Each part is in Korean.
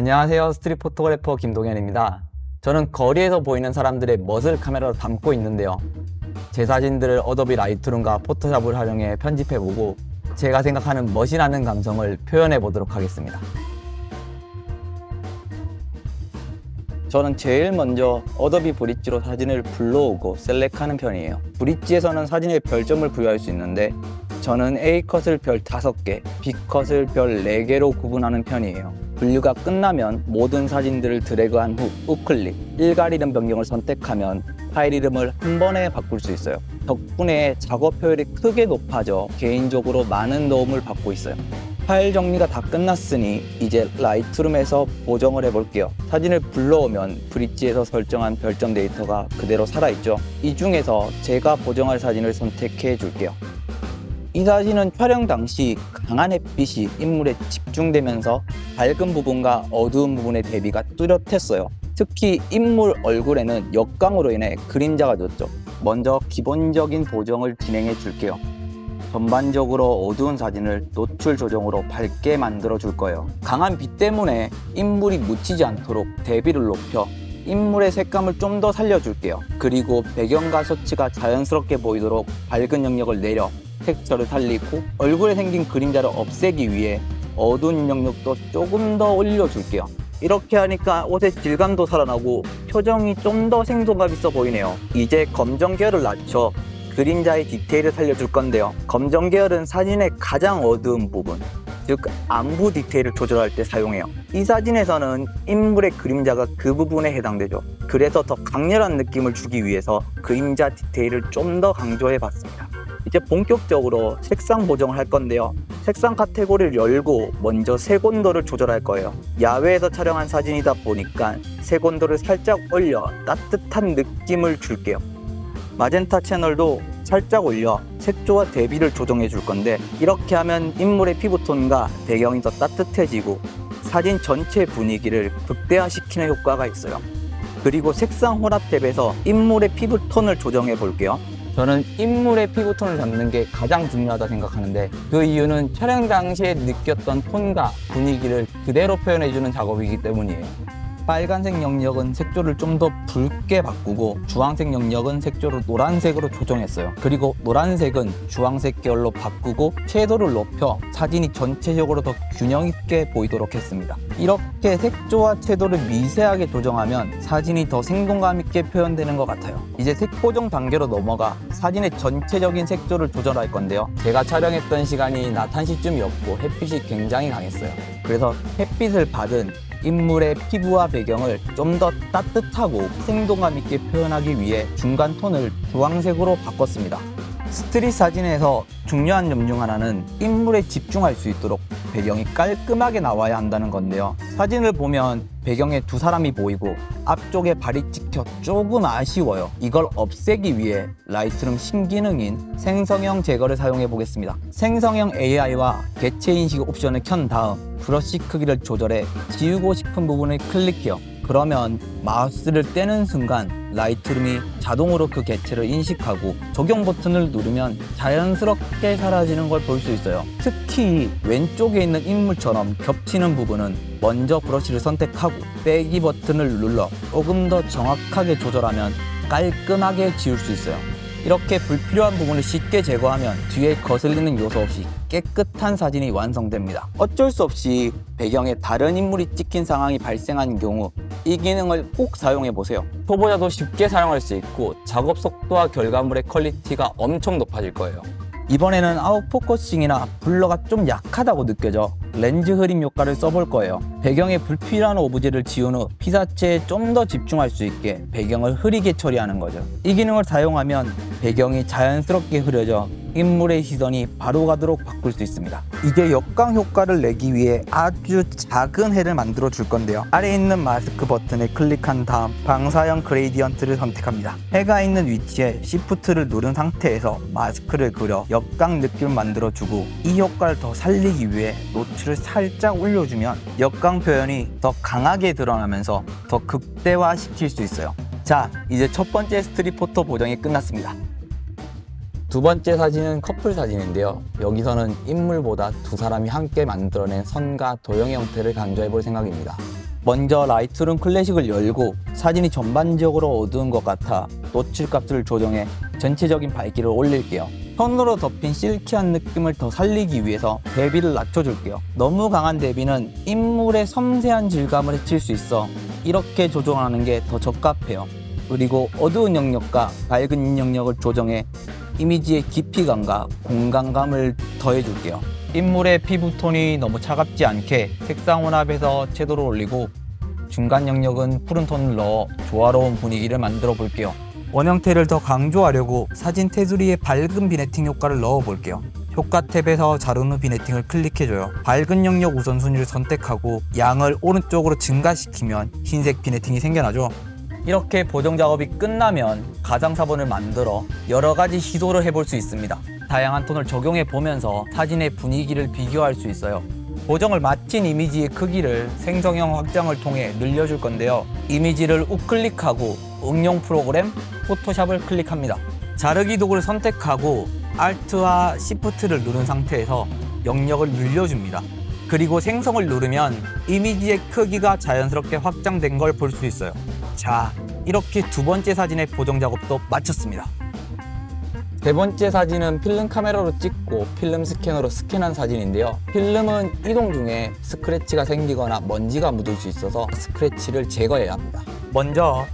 안녕하세요. 스트릿 포토그래퍼 김동현입니다. 저는 거리에서 보이는 사람들의 멋을 카메라로 담고 있는데요. 제 사진들을 어도비 라이트룸과 포토샵을 활용해 편집해보고 제가 생각하는 멋이 나는 감성을 표현해 보도록 하겠습니다. 저는 제일 먼저 어도비 브릿지로 사진을 불러오고 셀렉하는 편이에요. 브릿지에서는 사진에 별점을 부여할 수 있는데 저는 A컷을 별 5개, B컷을 별 4개로 구분하는 편이에요. 분류가 끝나면 모든 사진들을 드래그한 후 우클릭, 일괄 이름 변경을 선택하면 파일 이름을 한 번에 바꿀 수 있어요. 덕분에 작업 효율이 크게 높아져 개인적으로 많은 도움을 받고 있어요. 파일 정리가 다 끝났으니 이제 라이트룸에서 보정을 해볼게요. 사진을 불러오면 브릿지에서 설정한 별점 데이터가 그대로 살아있죠. 이 중에서 제가 보정할 사진을 선택해 줄게요. 이 사진은 촬영 당시 강한 햇빛이 인물에 집중되면서 밝은 부분과 어두운 부분의 대비가 뚜렷했어요. 특히 인물 얼굴에는 역광으로 인해 그림자가 졌죠. 먼저 기본적인 보정을 진행해 줄게요. 전반적으로 어두운 사진을 노출 조정으로 밝게 만들어 줄 거예요. 강한 빛 때문에 인물이 묻히지 않도록 대비를 높여 인물의 색감을 좀 더 살려줄게요. 그리고 배경과 셔츠가 자연스럽게 보이도록 밝은 영역을 내려 텍스처를 살리고 얼굴에 생긴 그림자를 없애기 위해 어두운 영역도 조금 더 올려줄게요. 이렇게 하니까 옷의 질감도 살아나고 표정이 좀 더 생동감 있어 보이네요. 이제 검정 계열을 낮춰 그림자의 디테일을 살려줄 건데요. 검정 계열은 사진의 가장 어두운 부분, 즉 안부 디테일을 조절할 때 사용해요. 이 사진에서는 인물의 그림자가 그 부분에 해당되죠. 그래서 더 강렬한 느낌을 주기 위해서 그림자 디테일을 좀 더 강조해 봤습니다. 이제 본격적으로 색상 보정을 할 건데요. 색상 카테고리를 열고 먼저 색 온도를 조절할 거예요. 야외에서 촬영한 사진이다 보니까 색 온도를 살짝 올려 따뜻한 느낌을 줄게요. 마젠타 채널도 살짝 올려 색조와 대비를 조정해 줄 건데, 이렇게 하면 인물의 피부톤과 배경이 더 따뜻해지고 사진 전체 분위기를 극대화시키는 효과가 있어요. 그리고 색상 혼합 탭에서 인물의 피부톤을 조정해 볼게요. 저는 인물의 피부톤을 잡는 게 가장 중요하다 생각하는데, 그 이유는 촬영 당시에 느꼈던 톤과 분위기를 그대로 표현해주는 작업이기 때문이에요. 빨간색 영역은 색조를 좀 더 붉게 바꾸고 주황색 영역은 색조를 노란색으로 조정했어요. 그리고 노란색은 주황색 계열로 바꾸고 채도를 높여 사진이 전체적으로 더 균형 있게 보이도록 했습니다. 이렇게 색조와 채도를 미세하게 조정하면 사진이 더 생동감 있게 표현되는 것 같아요. 이제 색 보정 단계로 넘어가 사진의 전체적인 색조를 조절할 건데요. 제가 촬영했던 시간이 낮 1시쯤이었고 햇빛이 굉장히 강했어요. 그래서 햇빛을 받은 인물의 피부와 배경을 좀 더 따뜻하고 생동감 있게 표현하기 위해 중간 톤을 주황색으로 바꿨습니다. 스트릿 사진에서 중요한 점 중 하나는 인물에 집중할 수 있도록 배경이 깔끔하게 나와야 한다는 건데요. 사진을 보면 배경에 두 사람이 보이고 앞쪽에 발이 찍혀 조금 아쉬워요. 이걸 없애기 위해 라이트룸 신기능인 생성형 제거를 사용해 보겠습니다. 생성형 AI와 개체 인식 옵션을 켠 다음 브러쉬 크기를 조절해 지우고 싶은 부분을 클릭해요. 그러면 마우스를 떼는 순간 라이트룸이 자동으로 그 개체를 인식하고 적용 버튼을 누르면 자연스럽게 사라지는 걸 볼 수 있어요. 특히 왼쪽에 있는 인물처럼 겹치는 부분은 먼저 브러쉬를 선택하고 빼기 버튼을 눌러 조금 더 정확하게 조절하면 깔끔하게 지울 수 있어요. 이렇게 불필요한 부분을 쉽게 제거하면 뒤에 거슬리는 요소 없이 깨끗한 사진이 완성됩니다. 어쩔 수 없이 배경에 다른 인물이 찍힌 상황이 발생한 경우 이 기능을 꼭 사용해 보세요. 초보자도 쉽게 사용할 수 있고 작업 속도와 결과물의 퀄리티가 엄청 높아질 거예요. 이번에는 아웃포커싱이나 블러가 좀 약하다고 느껴져 렌즈 흐림 효과를 써볼 거예요. 배경에 불필요한 오브제를 지운 후 피사체에 좀 더 집중할 수 있게 배경을 흐리게 처리하는 거죠. 이 기능을 사용하면 배경이 자연스럽게 흐려져 인물의 시선이 바로 가도록 바꿀 수 있습니다. 이제 역광 효과를 내기 위해 아주 작은 해를 만들어 줄 건데요. 아래에 있는 마스크 버튼을 클릭한 다음 방사형 그레이디언트를 선택합니다. 해가 있는 위치에 Shift를 누른 상태에서 마스크를 그려 역광 느낌을 만들어 주고, 이 효과를 더 살리기 위해 노출을 살짝 올려주면 역광 표현이 더 강하게 드러나면서 더 극대화시킬 수 있어요. 자, 이제 첫 번째 스트릿 포토 보정이 끝났습니다. 두 번째 사진은 커플 사진인데요. 여기서는 인물보다 두 사람이 함께 만들어낸 선과 도형의 형태를 강조해 볼 생각입니다. 먼저 라이트룸 클래식을 열고 사진이 전반적으로 어두운 것 같아 노출값을 조정해 전체적인 밝기를 올릴게요. 톤으로 덮인 실키한 느낌을 더 살리기 위해서 대비를 낮춰줄게요. 너무 강한 대비는 인물의 섬세한 질감을 해칠 수 있어 이렇게 조정하는 게 더 적합해요. 그리고 어두운 영역과 밝은 영역을 조정해 이미지의 깊이감과 공간감을 더해줄게요. 인물의 피부톤이 너무 차갑지 않게 색상 혼합해서 채도를 올리고 중간 영역은 푸른 톤을 넣어 조화로운 분위기를 만들어 볼게요. 원형태를 더 강조하려고 사진 테두리에 밝은 비네팅 효과를 넣어 볼게요. 효과 탭에서 자른 후 비네팅을 클릭해줘요. 밝은 영역 우선순위를 선택하고 양을 오른쪽으로 증가시키면 흰색 비네팅이 생겨나죠. 이렇게 보정 작업이 끝나면 가상사본을 만들어 여러 가지 시도를 해볼 수 있습니다. 다양한 톤을 적용해 보면서 사진의 분위기를 비교할 수 있어요. 보정을 마친 이미지의 크기를 생성형 확장을 통해 늘려줄 건데요. 이미지를 우클릭하고 응용 프로그램 포토샵을 클릭합니다. 자르기 도구를 선택하고 Alt와 Shift를 누른 상태에서 영역을 늘려줍니다. 그리고 생성을 누르면 이미지의 크기가 자연스럽게 확장된 걸 볼 수 있어요. 자, 이렇게 두 번째 사진의 보정 작업도 마쳤습니다. 세 번째 사진은 필름 카메라로 찍고 필름 스캐너로 스캔한 사진인데요. 필름은 이동 중에 스크래치가 생기거나 먼지가 묻을 수 있어서 스크래치를 제거해야 합니다. 먼저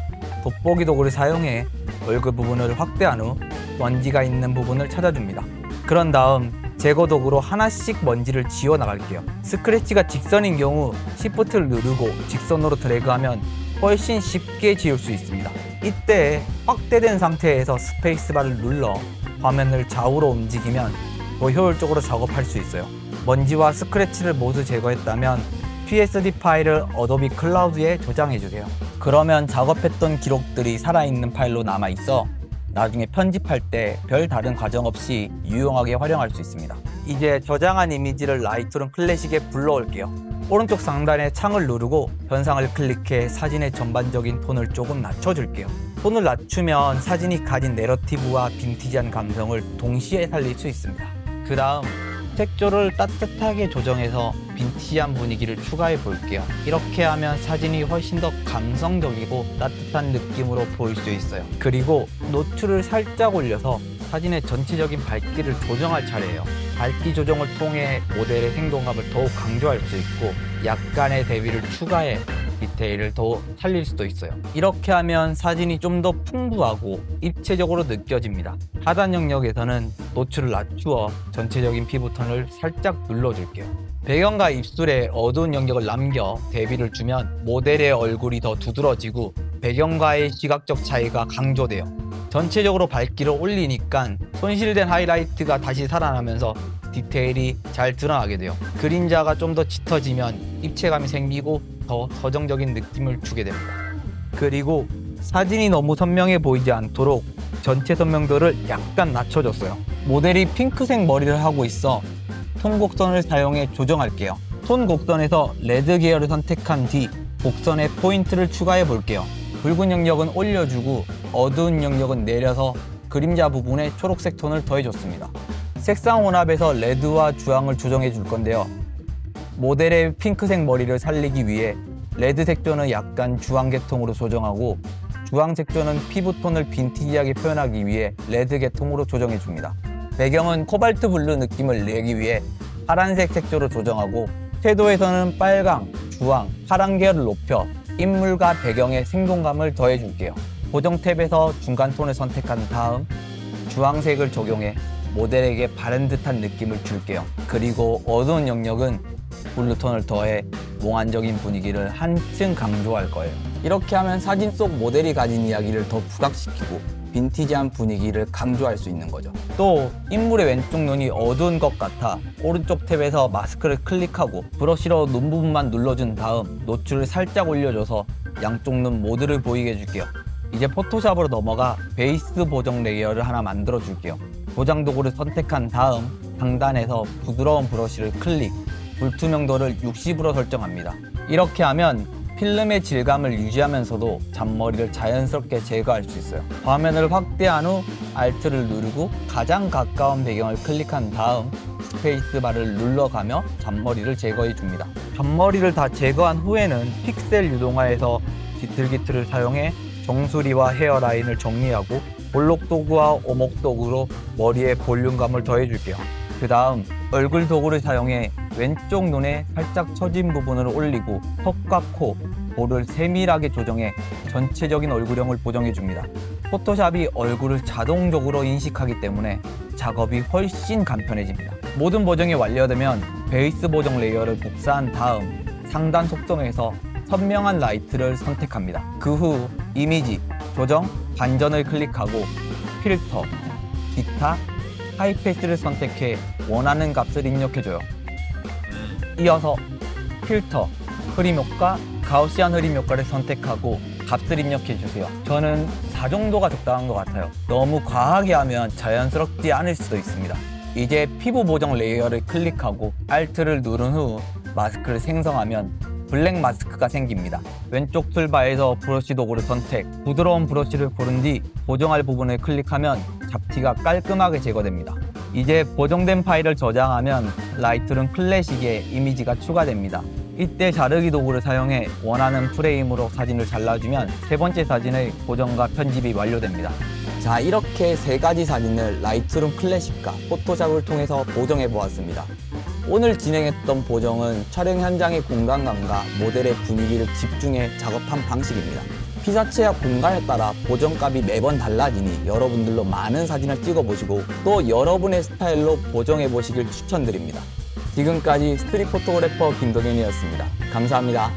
돋보기 도구를 사용해 얼굴 부분을 확대한 후 먼지가 있는 부분을 찾아줍니다. 그런 다음 제거 도구로 하나씩 먼지를 지워 나갈게요. 스크래치가 직선인 경우 Shift를 누르고 직선으로 드래그하면 훨씬 쉽게 지울 수 있습니다. 이때 확대된 상태에서 스페이스바를 눌러 화면을 좌우로 움직이면 더 효율적으로 작업할 수 있어요. 먼지와 스크래치를 모두 제거했다면 PSD 파일을 어도비 클라우드에 저장해주세요. 그러면 작업했던 기록들이 살아있는 파일로 남아있어 나중에 편집할 때 별 다른 과정 없이 유용하게 활용할 수 있습니다. 이제 저장한 이미지를 라이트룸 클래식에 불러올게요. 오른쪽 상단의 창을 누르고 변상을 클릭해 사진의 전반적인 톤을 조금 낮춰줄게요. 톤을 낮추면 사진이 가진 내러티브와 빈티지한 감성을 동시에 살릴 수 있습니다. 그 다음 색조를 따뜻하게 조정해서 빈티지한 분위기를 추가해 볼게요. 이렇게 하면 사진이 훨씬 더 감성적이고 따뜻한 느낌으로 보일 수 있어요. 그리고 노출을 살짝 올려서 사진의 전체적인 밝기를 조정할 차례예요. 밝기 조정을 통해 모델의 생동감을 더욱 강조할 수 있고 약간의 대비를 추가해 디테일을 더 살릴 수도 있어요. 이렇게 하면 사진이 좀 더 풍부하고 입체적으로 느껴집니다. 하단 영역에서는 노출을 낮추어 전체적인 피부톤을 살짝 눌러줄게요. 배경과 입술에 어두운 영역을 남겨 대비를 주면 모델의 얼굴이 더 두드러지고 배경과의 시각적 차이가 강조돼요. 전체적으로 밝기를 올리니까 손실된 하이라이트가 다시 살아나면서 디테일이 잘 드러나게 돼요. 그림자가 좀 더 짙어지면 입체감이 생기고 더 서정적인 느낌을 주게 됩니다. 그리고 사진이 너무 선명해 보이지 않도록 전체 선명도를 약간 낮춰줬어요. 모델이 핑크색 머리를 하고 있어 톤 곡선을 사용해 조정할게요. 톤 곡선에서 레드 계열을 선택한 뒤 곡선에 포인트를 추가해 볼게요. 붉은 영역은 올려주고 어두운 영역은 내려서 그림자 부분에 초록색 톤을 더해줬습니다. 색상 혼합에서 레드와 주황을 조정해 줄 건데요. 모델의 핑크색 머리를 살리기 위해 레드 색조는 약간 주황 계통으로 조정하고 주황 색조는 피부톤을 빈티지하게 표현하기 위해 레드 계통으로 조정해 줍니다. 배경은 코발트 블루 느낌을 내기 위해 파란색 색조로 조정하고 섀도우에서는 빨강, 주황, 파란 계열을 높여 인물과 배경에 생동감을 더해줄게요. 보정 탭에서 중간 톤을 선택한 다음 주황색을 적용해 모델에게 바른 듯한 느낌을 줄게요. 그리고 어두운 영역은 블루톤을 더해 몽환적인 분위기를 한층 강조할 거예요. 이렇게 하면 사진 속 모델이 가진 이야기를 더 부각시키고 빈티지한 분위기를 강조할 수 있는 거죠. 또 인물의 왼쪽 눈이 어두운 것 같아 오른쪽 탭에서 마스크를 클릭하고 브러쉬로 눈 부분만 눌러준 다음 노출을 살짝 올려줘서 양쪽 눈 모두를 보이게 해줄게요. 이제 포토샵으로 넘어가 베이스 보정 레이어를 하나 만들어 줄게요. 보정 도구를 선택한 다음 상단에서 부드러운 브러쉬를 클릭, 불투명도를 60으로 설정합니다. 이렇게 하면 필름의 질감을 유지하면서도 잔머리를 자연스럽게 제거할 수 있어요. 화면을 확대한 후 Alt를 누르고 가장 가까운 배경을 클릭한 다음 스페이스바를 눌러가며 잔머리를 제거해 줍니다. 잔머리를 다 제거한 후에는 픽셀 유동화에서 뒤틀기틀을 사용해 정수리와 헤어라인을 정리하고 볼록 도구와 오목 도구로 머리에 볼륨감을 더해줄게요. 그 다음 얼굴 도구를 사용해 왼쪽 눈에 살짝 처진 부분을 올리고 턱과 코, 볼을 세밀하게 조정해 전체적인 얼굴형을 보정해줍니다. 포토샵이 얼굴을 자동적으로 인식하기 때문에 작업이 훨씬 간편해집니다. 모든 보정이 완료되면 베이스 보정 레이어를 복사한 다음 상단 속성에서 선명한 라이트를 선택합니다. 그 후 이미지, 조정, 반전을 클릭하고 필터, 기타, 하이패스를 선택해 원하는 값을 입력해줘요. 이어서 필터, 흐림 효과, 가우시안 흐림 효과를 선택하고 값을 입력해주세요. 저는 4 정도가 적당한 것 같아요. 너무 과하게 하면 자연스럽지 않을 수도 있습니다. 이제 피부 보정 레이어를 클릭하고 Alt를 누른 후 마스크를 생성하면 블랙 마스크가 생깁니다. 왼쪽 툴바에서 브러쉬 도구를 선택, 부드러운 브러쉬를 고른 뒤 보정할 부분을 클릭하면 잡티가 깔끔하게 제거됩니다. 이제 보정된 파일을 저장하면 라이트룸 클래식에 이미지가 추가됩니다. 이때 자르기 도구를 사용해 원하는 프레임으로 사진을 잘라주면 세 번째 사진의 보정과 편집이 완료됩니다. 자, 이렇게 3가지 사진을 라이트룸 클래식과 포토샵을 통해서 보정해 보았습니다. 오늘 진행했던 보정은 촬영 현장의 공간감과 모델의 분위기를 집중해 작업한 방식입니다. 피사체와 공간에 따라 보정값이 매번 달라지니 여러분들도 많은 사진을 찍어보시고 또 여러분의 스타일로 보정해 보시길 추천드립니다. 지금까지 스트릿 포토그래퍼 김동현이었습니다. 감사합니다.